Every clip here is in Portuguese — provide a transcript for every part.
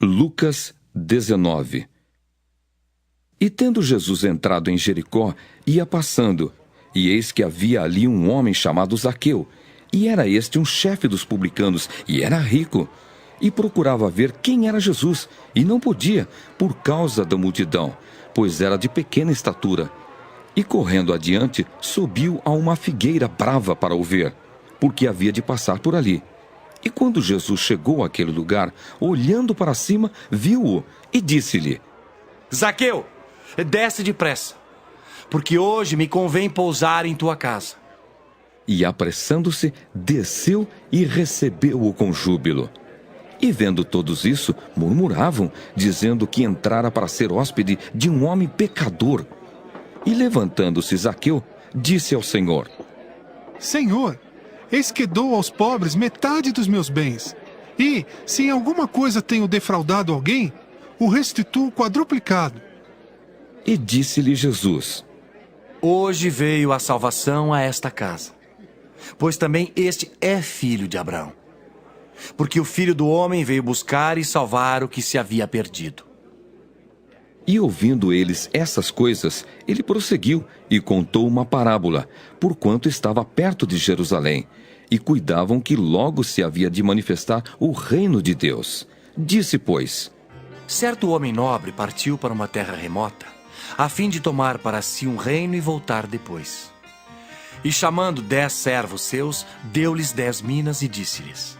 Lucas 19. E tendo Jesus entrado em Jericó, ia passando, e eis que havia ali um homem chamado Zaqueu, e era este um chefe dos publicanos, e era rico, e procurava ver quem era Jesus, e não podia, por causa da multidão, pois era de pequena estatura. E correndo adiante, subiu a uma figueira brava para o ver, porque havia de passar por ali. E quando Jesus chegou àquele lugar, olhando para cima, viu-o e disse-lhe: Zaqueu, desce depressa, porque hoje me convém pousar em tua casa. E apressando-se, desceu e recebeu-o com júbilo. E vendo todos isso, murmuravam, dizendo que entrara para ser hóspede de um homem pecador. E levantando-se Zaqueu, disse ao Senhor: Senhor, eis que dou aos pobres metade dos meus bens. E, se em alguma coisa tenho defraudado alguém, o restituo quadruplicado. E disse-lhe Jesus: Hoje veio a salvação a esta casa, pois também este é filho de Abraão. Porque o Filho do Homem veio buscar e salvar o que se havia perdido. E ouvindo eles essas coisas, ele prosseguiu e contou uma parábola, porquanto estava perto de Jerusalém, e cuidavam que logo se havia de manifestar o reino de Deus. Disse, pois: Certo homem nobre partiu para uma terra remota, a fim de tomar para si um reino e voltar depois. E chamando 10 servos seus, deu-lhes 10 minas e disse-lhes: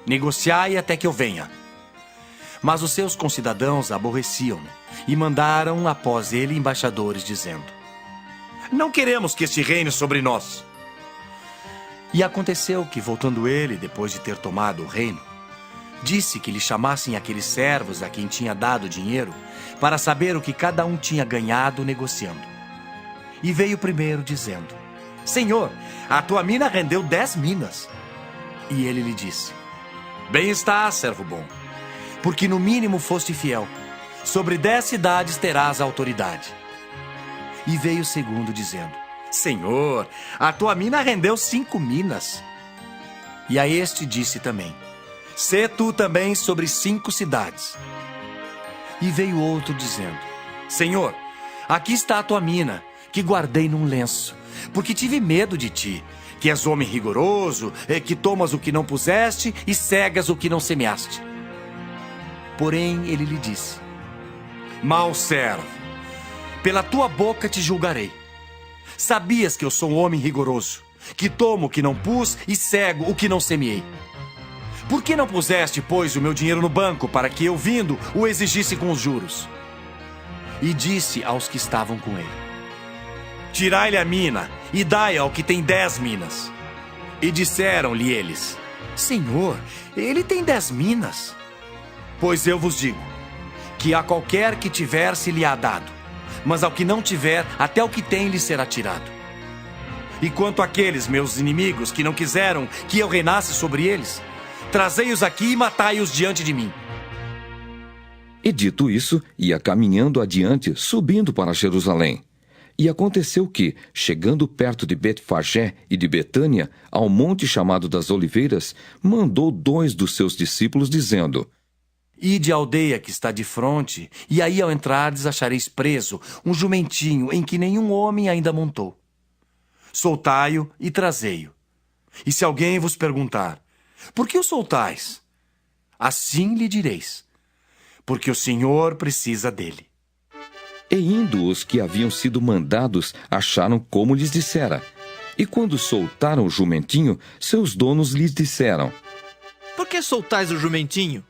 Negociai até que eu venha. Mas os seus concidadãos aborreciam-no e mandaram após ele embaixadores, dizendo: Não queremos que este reine sobre nós. E aconteceu que, voltando ele, depois de ter tomado o reino, disse que lhe chamassem aqueles servos a quem tinha dado dinheiro, para saber o que cada um tinha ganhado negociando. E veio primeiro, dizendo: Senhor, a tua mina rendeu 10 minas. E ele lhe disse: Bem está, servo bom, porque no mínimo foste fiel. Sobre 10 cidades terás autoridade. E veio o segundo, dizendo: Senhor, a tua mina rendeu 5 minas. E a este disse também: Sê tu também sobre 5 cidades. E veio outro, dizendo: Senhor, aqui está a tua mina, que guardei num lenço, porque tive medo de ti, que és homem rigoroso, que tomas o que não puseste e cegas o que não semeaste. Porém, ele lhe disse: Mau servo, pela tua boca te julgarei. Sabias que eu sou um homem rigoroso, que tomo o que não pus e cego o que não semeei. Por que não puseste, pois, o meu dinheiro no banco, para que eu, vindo, o exigisse com os juros? E disse aos que estavam com ele: Tirai-lhe a mina e dai ao que tem 10 minas. E disseram-lhe eles: Senhor, ele tem 10 minas. Pois eu vos digo, que a qualquer que tiver se lhe há dado, mas ao que não tiver, até o que tem lhe será tirado. E quanto àqueles meus inimigos que não quiseram que eu reinasse sobre eles, trazei-os aqui e matai-os diante de mim. E dito isso, ia caminhando adiante, subindo para Jerusalém. E aconteceu que, chegando perto de Betfagé e de Betânia, ao monte chamado das Oliveiras, mandou 2 dos seus discípulos, dizendo: Ide à aldeia que está de fronte, e aí ao entrardes achareis preso um jumentinho em que nenhum homem ainda montou. Soltai-o e trazei-o. E se alguém vos perguntar: Por que o soltais? Assim lhe direis: Porque o Senhor precisa dele. E indo os que haviam sido mandados, acharam como lhes dissera. E quando soltaram o jumentinho, seus donos lhes disseram: Por que soltais o jumentinho?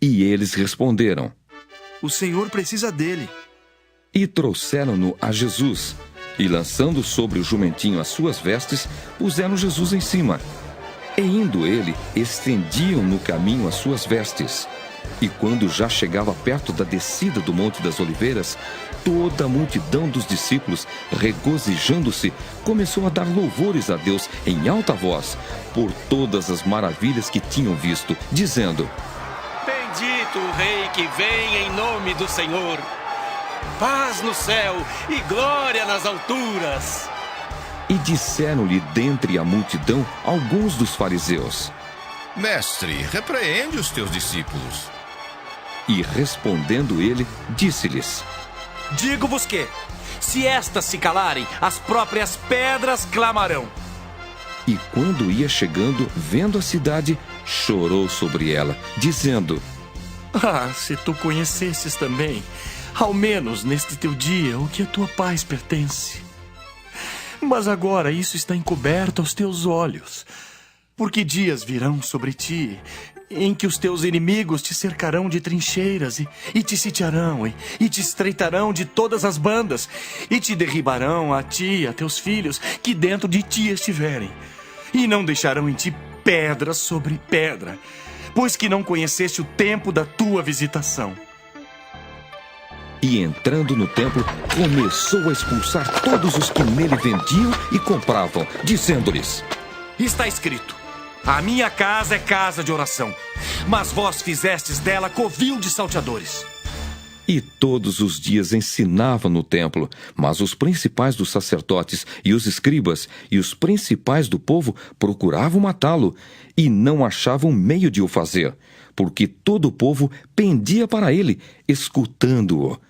E eles responderam: O Senhor precisa dele. E trouxeram-no a Jesus. E lançando sobre o jumentinho as suas vestes, puseram Jesus em cima. E indo ele, estendiam no caminho as suas vestes. E quando já chegava perto da descida do Monte das Oliveiras, toda a multidão dos discípulos, regozijando-se, começou a dar louvores a Deus em alta voz, por todas as maravilhas que tinham visto, dizendo: Bendito o Rei que vem em nome do Senhor. Paz no céu e glória nas alturas. E disseram-lhe dentre a multidão alguns dos fariseus: Mestre, repreende os teus discípulos. E respondendo ele, disse-lhes: Digo-vos que, se estas se calarem, as próprias pedras clamarão. E quando ia chegando, vendo a cidade, chorou sobre ela, dizendo: Ah, se tu conhecesses também, ao menos neste teu dia, o que a tua paz pertence. Mas agora isso está encoberto aos teus olhos, porque dias virão sobre ti, em que os teus inimigos te cercarão de trincheiras e te sitiarão e te estreitarão de todas as bandas e te derribarão a ti e a teus filhos que dentro de ti estiverem e não deixarão em ti pedra sobre pedra, pois que não conheceste o tempo da tua visitação. E entrando no templo, começou a expulsar todos os que nele vendiam e compravam, dizendo-lhes: Está escrito: a minha casa é casa de oração, mas vós fizestes dela covil de salteadores. E todos os dias ensinava no templo, mas os principais dos sacerdotes e os escribas e os principais do povo procuravam matá-lo e não achavam meio de o fazer, porque todo o povo pendia para ele, escutando-o.